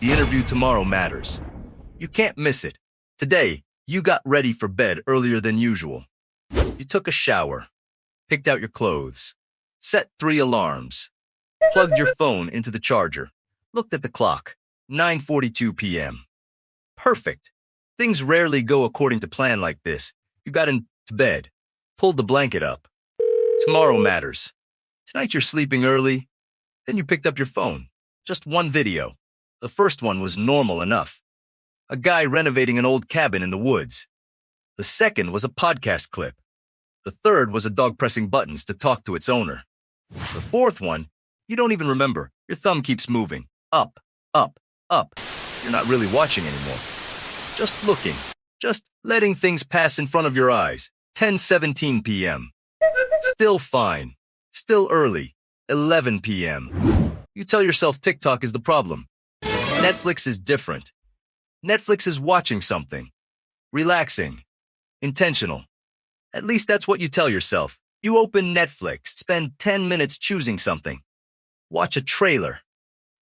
The interview tomorrow matters. You can't miss it. Today, you got ready for bed earlier than usual. You took a shower, picked out your clothes, set 3 alarms, plugged your phone into the charger, looked at the clock, 9:42 p.m. Perfect. Things rarely go according to plan like this. You got into bed, pulled the blanket up. Tomorrow matters. Tonight you're sleeping early, then you picked up your phone. Just one video. The first one was normal enough. A guy renovating an old cabin in the woods. The second was a podcast clip. The third was a dog pressing buttons to talk to its owner. The fourth one, you don't even remember. Your thumb keeps moving. Up, up, up. You're not really watching anymore. Just looking. Just letting things pass in front of your eyes. 10:17 p.m. Still fine. Still early. 11 p.m. You tell yourself TikTok is the problem. Netflix is different. Netflix is watching something. Relaxing. Intentional. At least that's what you tell yourself. You open Netflix, spend 10 minutes choosing something. Watch a trailer.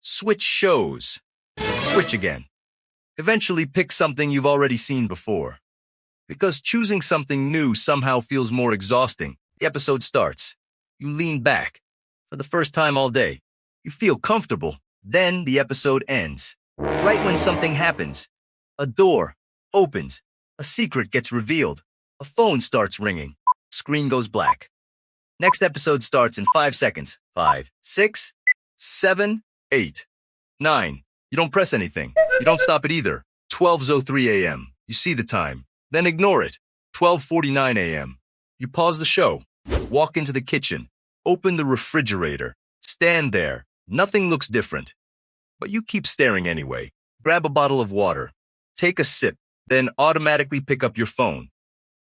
Switch shows. Switch again. Eventually pick something you've already seen before. Because choosing something new somehow feels more exhausting. The episode starts. You lean back. For the first time all day. You feel comfortable. Then the episode ends. Right when something happens. A door opens. A secret gets revealed. A phone starts ringing. Screen goes black. Next episode starts in 5 seconds. 5, 6, 7, 8, 9. You don't press anything. You don't stop it either. 12:03 a.m. You see the time. Then ignore it. 12:49 a.m. You pause the show. Walk into the kitchen. Open the refrigerator. Stand there. Nothing looks different. But you keep staring anyway. Grab a bottle of water. Take a sip. Then automatically pick up your phone.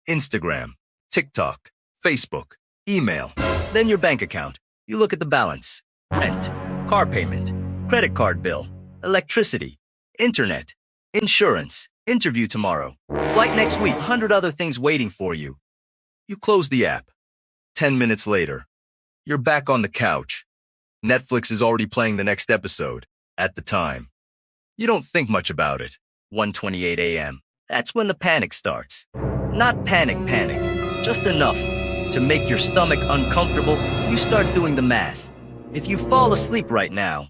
Instagram, TikTok, Facebook, email. Then your bank account. You look at the balance. Rent, car payment, credit card bill, electricity, internet, insurance, interview tomorrow, flight next week, 100 other things waiting for you. You close the app. 10 minutes later, you're back on the couch. Netflix is already playing the next episode at the time. You don't think much about it. 1:28 a.m. That's when the panic starts. Not panic, just enough to make your stomach uncomfortable. You start doing the math. If you fall asleep right now,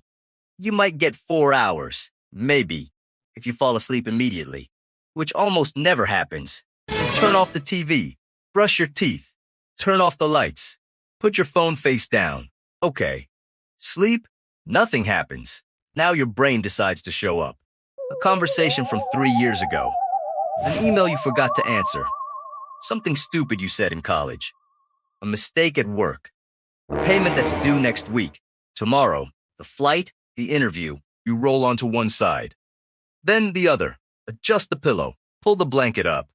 you might get 4 hours, maybe, if you fall asleep immediately, which almost never happens. Turn off the TV, brush your teeth, turn off the lights, put your phone face down. Okay. Sleep, nothing happens. Now your brain decides to show up. A conversation from 3 years ago. An email you forgot to answer. Something stupid you said in college. A mistake at work. A payment that's due next week. Tomorrow, the flight, the interview. You roll onto one side. Then the other. Adjust the pillow. Pull the blanket up.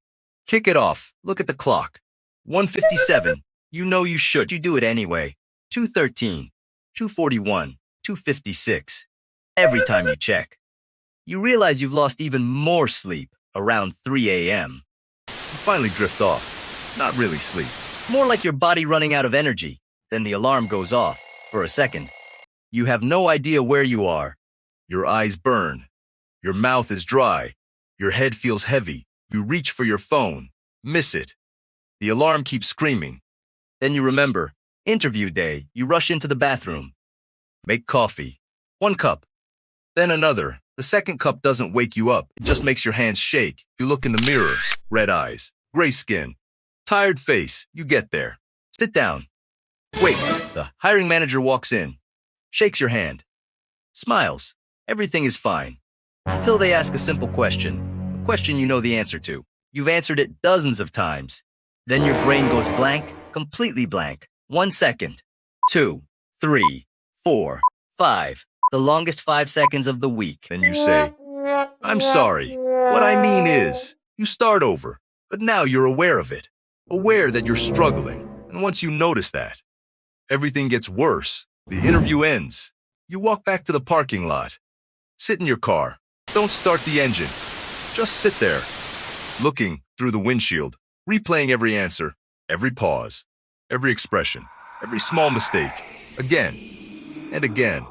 Kick it off. Look at the clock. 1:57. You know you should. You do it anyway. 2:13. 2:41. 2:56. Every time you check. You realize you've lost even more sleep around 3 a.m. You finally drift off. Not really sleep. More like your body running out of energy. Then the alarm goes off for a second. You have no idea where you are. Your eyes burn. Your mouth is dry. Your head feels heavy. You reach for your phone. Miss it. The alarm keeps screaming. Then you remember. Interview day. You rush into the bathroom. Make coffee. 1 cup. Then another. The second cup doesn't wake you up. It just makes your hands shake. You look in the mirror. Red eyes. Gray skin. Tired face. You get there. Sit down. Wait. The hiring manager walks in. Shakes your hand. Smiles. Everything is fine. Until they ask a simple question. A question you know the answer to. You've answered it dozens of times. Then your brain goes blank. Completely blank. 1 second. 2, 3, 4, 5. The longest 5 seconds of the week. Then you say, I'm sorry. What I mean is, you start over, but now you're aware of it. Aware that you're struggling. And once you notice that, everything gets worse. The interview ends. You walk back to the parking lot. Sit in your car. Don't start the engine. Just sit there, looking through the windshield, replaying every answer, every pause, every expression, every small mistake, again and again.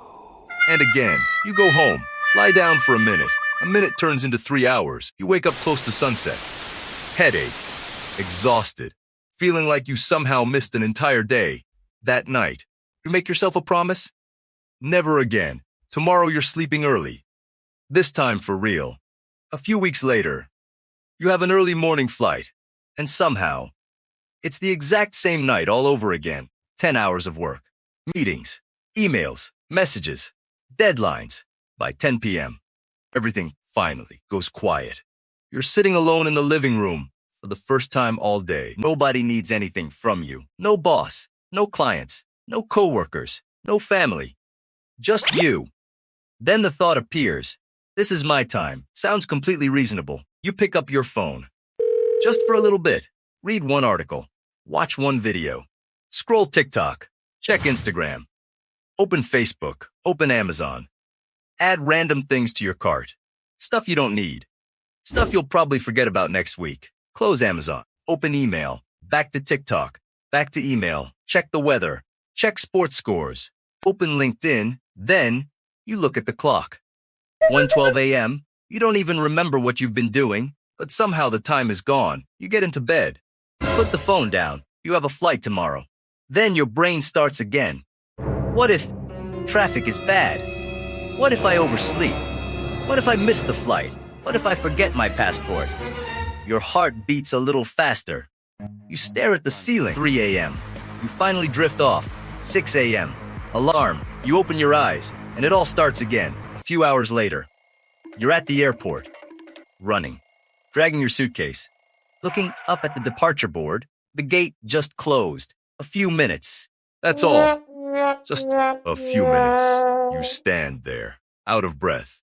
And again, you go home. Lie down for a minute. A minute turns into 3 hours. You wake up close to sunset. Headache. Exhausted. Feeling like you somehow missed an entire day. That night, you make yourself a promise? Never again. Tomorrow you're sleeping early. This time for real. A few weeks later, you have an early morning flight. And somehow, it's the exact same night all over again. 10 hours of work. Meetings. Emails. Messages. Deadlines. By 10 p.m., everything finally goes quiet. You're sitting alone in the living room for the first time all day. Nobody needs anything from you. No boss, no clients, no coworkers, no family. Just you. Then the thought appears. This is my time. Sounds completely reasonable. You pick up your phone. Just for a little bit. Read one article. Watch one video. Scroll TikTok. Check Instagram. Open Facebook. Open Amazon. Add random things to your cart. Stuff you don't need. Stuff you'll probably forget about next week. Close Amazon. Open email. Back to TikTok. Back to email. Check the weather. Check sports scores. Open LinkedIn. Then, you look at the clock. 1:12 a.m. You don't even remember what you've been doing, but somehow the time is gone. You get into bed. Put the phone down. You have a flight tomorrow. Then your brain starts again. What if traffic is bad? What if I oversleep? What if I miss the flight? What if I forget my passport? Your heart beats a little faster. You stare at the ceiling. 3 a.m. You finally drift off. 6 a.m. Alarm. You open your eyes, and it all starts again. A few hours later, you're at the airport. Running. Dragging your suitcase. Looking up at the departure board. The gate just closed. A few minutes. That's all. Just a few minutes. You stand there, out of breath.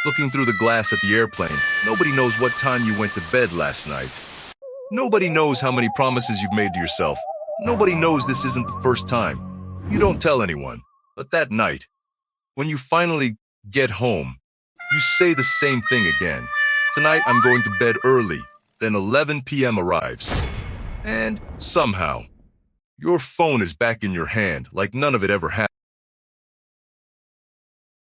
Looking through the glass at the airplane, nobody knows what time you went to bed last night. Nobody knows how many promises you've made to yourself. Nobody knows this isn't the first time. You don't tell anyone. But that night, when you finally get home, you say the same thing again. Tonight I'm going to bed early. Then 11 p.m. arrives. And somehow, your phone is back in your hand like none of it ever happened.